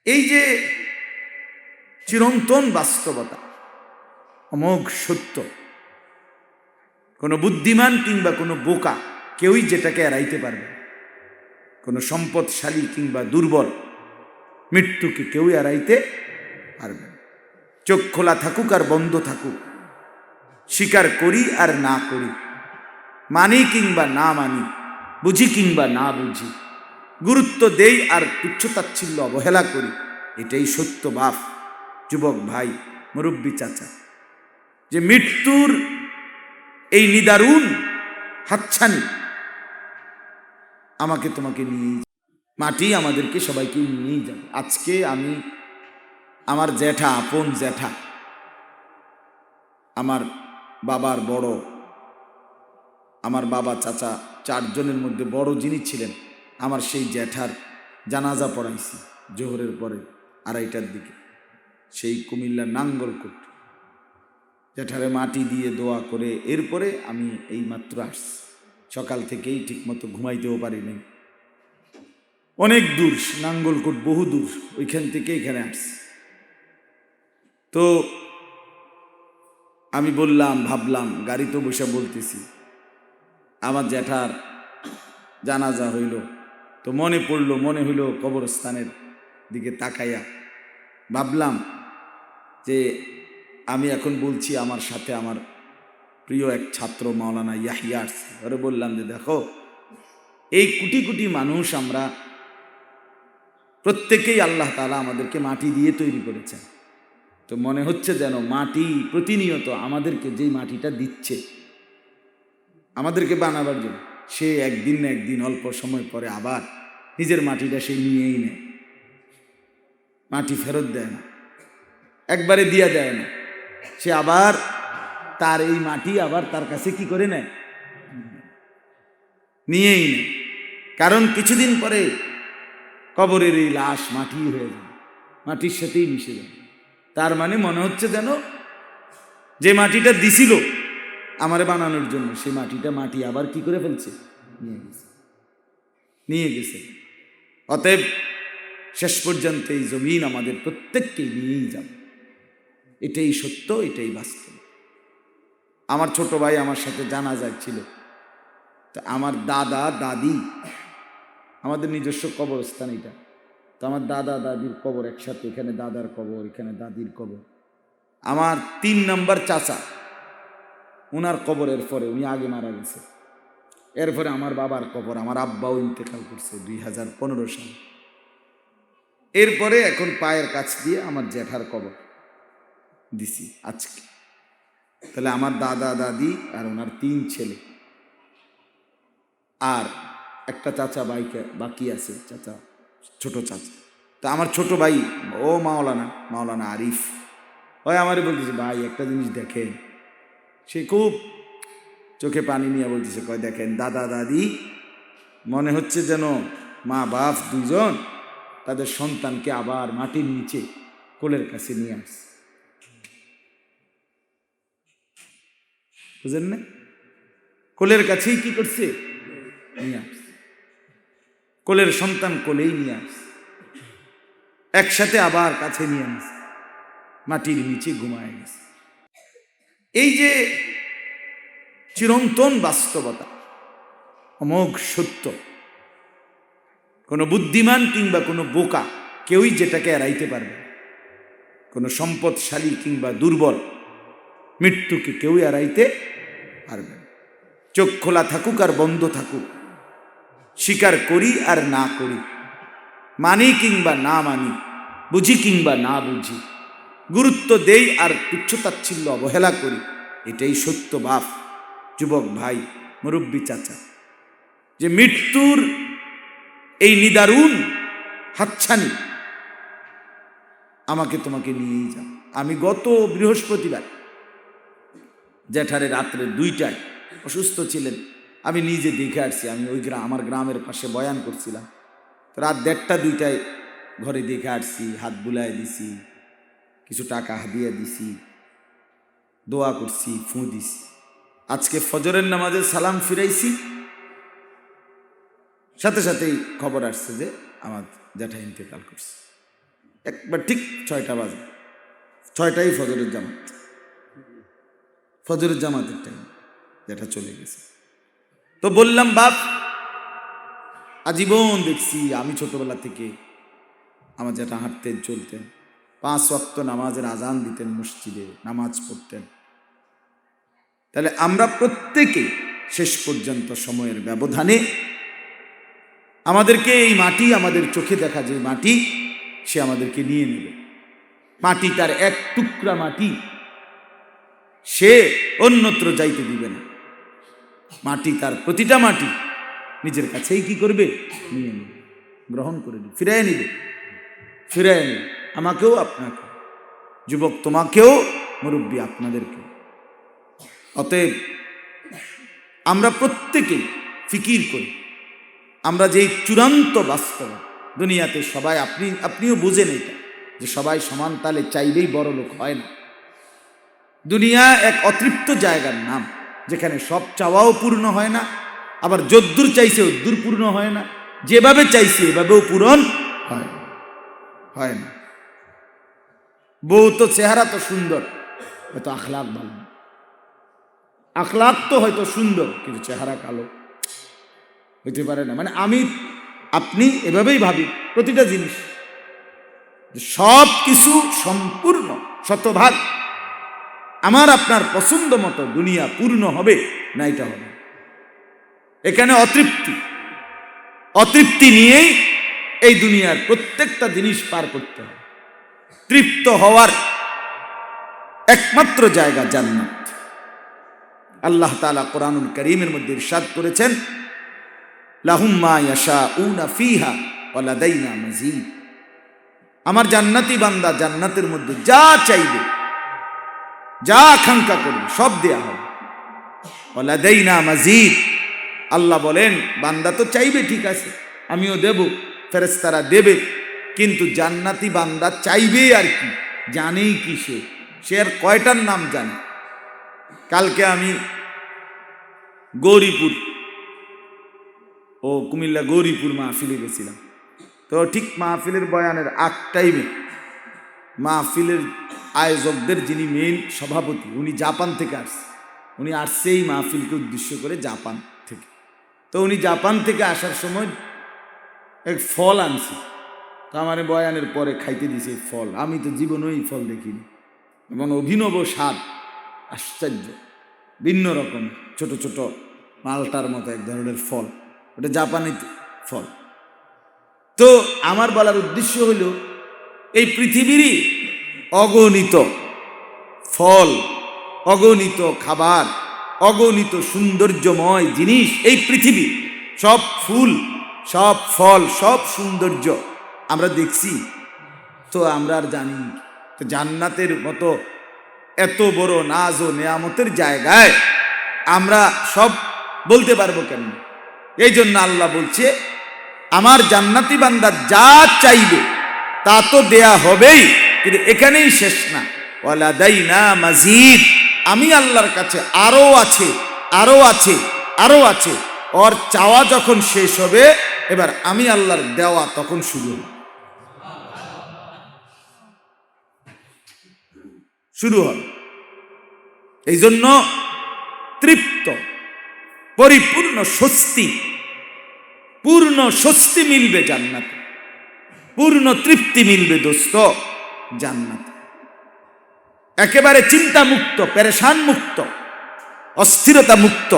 এই যে চিরন্তন বাস্তবতা, অমোঘ সত্য, কোনো বুদ্ধিমান কিংবা কোনো বোকা কেউই যেটাকে এড়াইতে পারবে। কোনো সম্পদশালী কিংবা দুর্বল মৃত্যুকে কেউই এড়াইতে পারবে। চোখ খোলা থাকুক আর বন্ধ থাকুক, স্বীকার করি আর না করি, মানি কিংবা না মানি, বুঝি কিংবা না বুঝি, গুরুত্ব দেই আর তুচ্ছতাচ্ছিল্য অবহেলা করি, এটাই সত্য বাপ, যুবক ভাই, মুরব্বী চাচা, যে মৃত্যুর এই নিদারুণ হাতছানি আমাকে তোমাকে নিয়েই, মাটি আমাদেরকে সবাইকে নিয়েই যাবে। আজকে আমি আমার জ্যাঠা, আপন জ্যাঠা, আমার বাবার বড়, আমার বাবা চাচা চারজনের মধ্যে বড় যিনি ছিলেন, আমার সেই জ্যাঠার জানাজা পড়াইছি জোহরের পরে 2:30টার দিকে, সেই কুমিল্লার নাঙ্গলকোট। জ্যাঠারে মাটি দিয়ে দোয়া করে এরপরে আমি এই মাত্র আসছি। সকাল থেকেই ঠিকমতো ঘুমাইতেও পারি নাই, অনেক দূর নাঙ্গলকোট, বহু দূর, ওইখান থেকে এখানে আসছি। তো আমি বললাম, ভাবলাম, গাড়িতে বসে বলতেছি আমার জ্যাঠার জানাজা হইল, তো মনে পড়ল, মনে হইল কবরস্থানের দিকে তাকাইয়া ভাবলাম যে আমি এখন বলছি আমার সাথে আমার প্রিয় এক ছাত্র মাওলানা ইয়াহিয়া আসছে, ওরে বললাম যে দেখো, এই কোটি কোটি মানুষ আমরা প্রত্যেকেই আল্লাহ তাআলা আমাদেরকে মাটি দিয়ে তৈরি করেছেন। তো মনে হচ্ছে যেন মাটি প্রতিনিয়ত আমাদেরকে যেই মাটিটা দিচ্ছে আমাদেরকে বানাবার জন্য, সে একদিন না একদিন অল্প সময় পরে আবার নিজের মাটিটা সে নিয়েই নেয়। মাটি ফেরত দেয় না, একবারে দিয়া দেয় না, সে আবার তার এই মাটি আবার তার কাছে কি করে নেয়, নিয়েই নেয়। কারণ কিছুদিন পরে কবরের এই লাশ মাটি হয়ে যায়, মাটির সাথেই মিশে যায়। তার মানে মনে হচ্ছে যেন যে মাটিটা দিছিল আমারে বানানোর জন্য, সেই মাটিটা মাটি আবার কি করে ফেলছে, নিয়ে গেছে। অতএব শেষ পর্যন্ত এই জমিন আমাদের প্রত্যেককে নিয়েই যাবে, এটাই সত্য, এটাই বাস্তব। আমার ছোট ভাই আমার সাথে জানাজা ছিল, তা আমার দাদা দাদি, আমাদের নিজস্ব কবরস্থান এটা, তো আমার দাদা দাদির কবর একসাথে, এখানে দাদার কবর, এখানে দাদির কবর। আমার 3 নম্বর চাচা, ওনার কবরের পরে, উনি আগে মারা গেছে, এরপরে আমার বাবার কবর, আমার আব্বাও ইন্তেকাল করছে 2015 সালে। এরপরে এখন পায়ের কাছ দিয়ে আমার জ্যাঠার কবর দিছি আজকে। তাহলে আমার দাদা দাদি আর ওনার 3 ছেলে আর একটা চাচা ভাইকে বাকি আছে, চাচা, ছোট চাচা। তা আমার ছোট ভাই, ও মাওলানা আরিফ, ওই আমারে বলতেছে, ভাই একটা জিনিস দেখেন। সে খুব চোখে পানি নিয়ে বলতেছে, কয় দেখেন দাদা দাদি, মনে হচ্ছে যেন মা বাপ দুজন তাদের সন্তানকে আবার মাটির নিচে কোলের কাছে নিয়ে আসছে। বুঝেন না? কোলের কাছেই কি করছে, নিয়ে আসছে। কোলের সন্তান কোলেই নিয়ে আসছে, একসাথে আবার কাছে নিয়ে আসছে, মাটির নিচে ঘুমায় গেছে। এই যে চিরন্তন বাস্তবতা, অমোঘ সত্য, কোনো বুদ্ধিমান কিংবা কোনো বোকা কেউই যেটাকে এড়াইতে পারবে। কোনো সম্পদশালী কিংবা দুর্বল মৃত্যুকে কেউই এড়াইতে পারবে। চোখ খোলা থাকুক আর বন্ধ থাকুক, স্বীকার করি আর না করি, মানি কিংবা না মানি, বুঝি কিংবা না বুঝি, গুরুত্ব দেই আর তুচ্ছতাচ্ছিল্য অবহেলা করি, এটাই সত্য বাপ, যুবক ভাই, মুরব্বী চাচা, যে মৃত্যুর এই নিদারুণ হাতছানি আমাকে তোমাকে নিয়েই যাবে। আমি গত বৃহস্পতিবার জ্যাঠারে রাত্রে 2টায় অসুস্থ ছিলেন, আমি নিজে দেখে আসছি। আমি ওই আমার গ্রামের পাশে বয়ান করছিলাম, রাত 1:30 2টায় ঘরে দেখে আসছি, হাত বুলায় দিছি, কিছু টাকা হাদিয়া দিছি, দোয়া করছি, ফুঁ দিছি। আজকে ফজরের নামাজে সালাম ফিরাইছি, সাথে সাথেই খবর আসছে যে আমার জ্যাঠা ইন্তেকাল করছে। একবার ঠিক 6টা বাজে, 6টায় ফজরের জামাত, ফজরের জামাতের টাইম যেটা চলে গেছে। তো বললাম, বাপ আজীবন দেখছি আমি ছোটবেলা থেকে আমার যেটা হাঁটতেন চলতেন, 5 ওয়াক্ত নামাজের আজান দিতেন, মসজিদে নামাজ পড়তেন। তাহলে আমরা প্রত্যেকে শেষ পর্যন্ত সময়ের ব্যবধানে আমাদেরকে এই মাটি, আমাদের চোখে দেখা যে মাটি, সে আমাদেরকে নিয়ে নেবে। মাটি তার এক টুকরা মাটি, সে অন্যত্র যাইতে দিবে না। মাটি তার প্রতিটা মাটি নিজের কাছেই কি করবে? নিয়ে নেবে, গ্রহণ করে নেবে, ফিরাই নেবে, ফিরাই নেবে। আমাকেও, আপনাকে, যুবক তোমাকেও, মুরব্বী আপনাদেরকে। অতএব আমরা প্রত্যেকেই ফিকির করি, আমরা যেই চূড়ান্ত বাস্তব দুনিয়াতে সবাই, আপনিও বুঝেন এটা, যে সবাই সমান তালে চাইলেই বড় লোক হয় না। দুনিয়া এক অতৃপ্ত জায়গার নাম, যেখানে সব চাওয়াও পূর্ণ হয় না, আবার যদ্দূর চাইছে অদ্দূর পূর্ণ হয় না, যেভাবে চাইছে এভাবেও পূরণ হয় না। বউ তো চেহারা তো সুন্দর, হয়তো আখলাক ভালো, আখলাক তো হয়তো সুন্দর, কিন্তু চেহারা কালো হইতে পারে না। মানে আপনি এভাবেই ভাবি প্রতিটা জিনিস, সব কিছু সম্পূর্ণ শতভাগ আমার আপনার পছন্দ মতো দুনিয়া পূর্ণ হবে না, এটা হবে। এখানে অতৃপ্তি নিয়েই এই দুনিয়ার প্রত্যেকটা জিনিস পার করতে হবে। তৃপ্ত হওয়ার একমাত্র জায়গা জান্নাত। আল্লাহ তাআলা কোরআনুল কারীমের মধ্যে ইরশাদ করেছেন, লাহুম মা ইয়াশাউনা ফিহা ওয়া লাদাইনা মাজিদ। আমার জান্নাতি বান্দা জান্নাতের মধ্যে যা চাইবে, যা আকাঙ্ক্ষা করবে, সব দেয়া হবে। ওয়া লাদাইনা মাজিদ। আল্লাহ বলেন, বান্দা তো চাইবে, ঠিক আছে, আমিও দেব, ফেরেশতারা দেবে, কিন্তু জান্নাতি বান্দা চাইবে আর কি, জানেই কি সে আর কয়টার নাম জানে। কালকে আমি গৌরীপুর কুমিল্লা গৌরীপুর মাহফিলে গেছিলাম। তো ঠিক মাহফিলের বয়ানের টাইমে মাহফিলের আয়োজকদের যিনি মেইন সভাপতি, উনি জাপান থেকে আসছে। উনি আসছে এই মাহফিলকে উদ্দেশ্য করে জাপান থেকে। তো উনি জাপান থেকে আসার সময় এক ফল আনছে, তো আমার বয়ানের পরে খাইতে দিছে এই ফল। আমি তো জীবনেও এই ফল দেখিনি, এবং অভিনব স্বাদ, আশ্চর্য, ভিন্ন রকম, ছোট ছোট মালটার মতো এক ধরনের ফল, ওটা জাপানি ফল। তো আমার বলার উদ্দেশ্য হল, এই পৃথিবীরই অগণিত ফল, অগণিত খাবার, অগণিত সৌন্দর্যময় জিনিস, এই পৃথিবী, সব ফুল, সব ফল, সব সৌন্দর্য আমরা দেখছি, তো আমরা আর জানি। তো জান্নাতের মতো এত বড় নাজ ও নেয়ামতের জায়গায় আমরা সব বলতে পারবো কেন? এই জন্য আল্লাহ বলছে, আমার জান্নাতি বান্দা যা চাইবে তা তো দেয়া হবেই, কিন্তু এখানেই শেষ না। ওয়ালাদাইনা মাজিদ। আমি আল্লাহর কাছে আরো আছে, আরো আছে, আরো আছে। ওর চাওয়া যখন শেষ হবে, এবার আমি আল্লাহর দেওয়া তখন শুরু হবে। এই জন্য তৃপ্ত, পরিপূর্ণ স্বস্তি, পূর্ণ স্বস্তি মিলবে জান্নাতে, পূর্ণ তৃপ্তি মিলবে দোস্ত জান্নাতে। একেবারে চিন্তা মুক্ত, পেরেশান মুক্ত, অস্থিরতা মুক্ত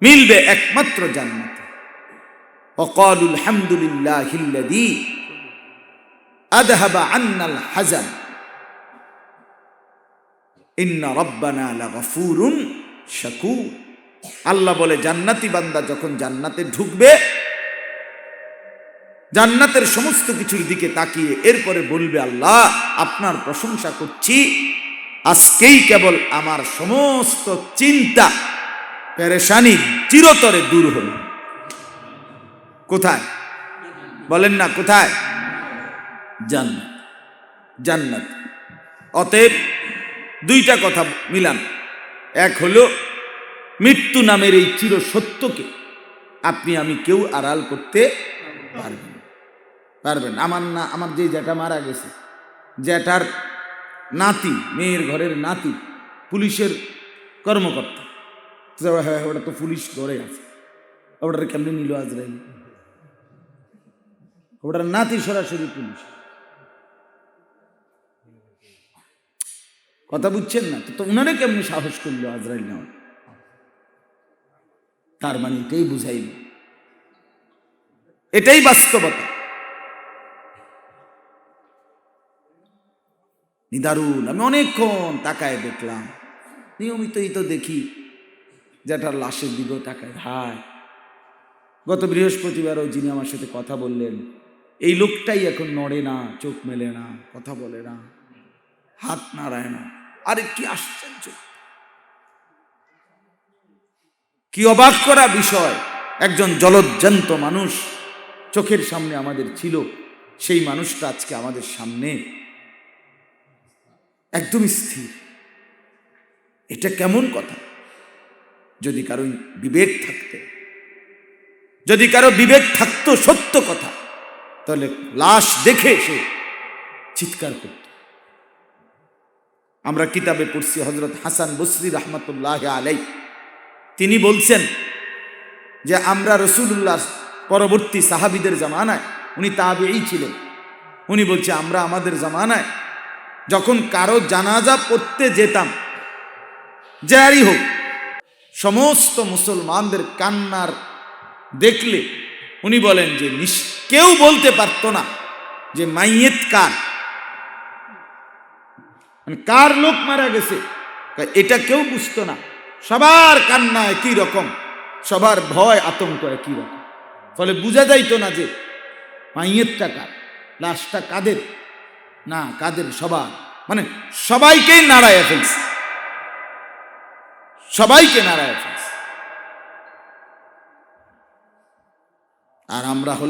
মিলবে একমাত্র জান্নাতে। ওয়াকালু আলহামদুলিল্লাহিল্লাযী আযহাবা আন্নাল হাযান ইন্না রাব্বানা লাগফুরুন শাকুর। আল্লাহ বলে, জান্নাতি বান্দা যখন জান্নাতে ঢুকবে, জান্নাতের সমস্ত কিছুর দিকে তাকিয়ে এরপরে বলবে, আল্লাহ আপনার প্রশংসা করছি, আজকেই কেবল আমার সমস্ত চিন্তা পেরেশানি চিরতরে দূর হল। কোথায় বলেন না, কোথায়? জান্নাত, জান্নাত। অতএব দুইটা কথা মিলান। এক হলো, মৃত্যু নামের এই চির সত্যকে আপনি আমি কেউ আড়াল করতে পারবেন না। পারবেন। আমার যে জ্যাঠা মারা গেছে, জ্যাঠার নাতি, মেয়ের ঘরের নাতি পুলিশের কর্মকর্তা। হ্যাঁ, ওটা তো পুলিশ ঘরে আছে, ওটার কেমনি নিল আজরাইল? ওটার নাতি সরাসরি পুলিশ। কথা বুঝছেন না তো? উনারে কেমনি সাহস করলো আজরাইল নেওয়া? তার মানে এটাই বুঝাইল, এটাই বাস্তবতা। নিদারুণ। আমি অনেকক্ষণ তাকায় দেখলাম, নিয়মিতই তো দেখি যেটার লাশের দিকেও তাকায়। হায়, গত বৃহস্পতিবারও যিনি আমার সাথে কথা বললেন, এই লোকটাই এখন নড়ে না, চোখ মেলে না, কথা বলে না, হাত নাড়ায় না। আরে কি আশ্চর্য, কি অবাক করা বিষয়! একজন জলজ্জান্ত মানুষ চোখের সামনে আমাদের ছিল, সেই মানুষটা আজকে আমাদের সামনে একদম স্থির। এটা কেমন কথা? যদি কারো বিবেক থাকতো, যদি কারো বিবেক থাকতো সত্য কথা, তাহলে লাশ দেখে সে চিৎকার করত। আমরা কিতাবে পড়ছি হযরত হাসান বসরি রাহমাতুল্লাহ আলাইহি, তিনি বলছেন যে আমরা রাসূলুল্লাহ পরবর্তী সাহাবীদের জামানায়, উনি তাবেঈ ছিলেন, উনি বলছে আমরা আমাদের জামানায় যখন কারো জানাজা পড়তে যেতাম, যারই হোক, সমস্ত মুসলমানদের কান্নার দেখলে উনি বলেন যে কেউ বলতে পারতো না যে মাইয়েত কার, কার লোক মারা গেছে, এটা কেউ বুঝতো না। সবার কান্না একই রকম, সবার ভয় আতঙ্ক একই রকম। ফলে বোঝা যাইতো না যে মাইয়েতটা কার, লাশটা কাদের, না কাদের সবার, মানে সবাইকেই নাড়ায় ফেলছে, সবাইকে নাড়ায় ফেলছে। আর আমরা হলাম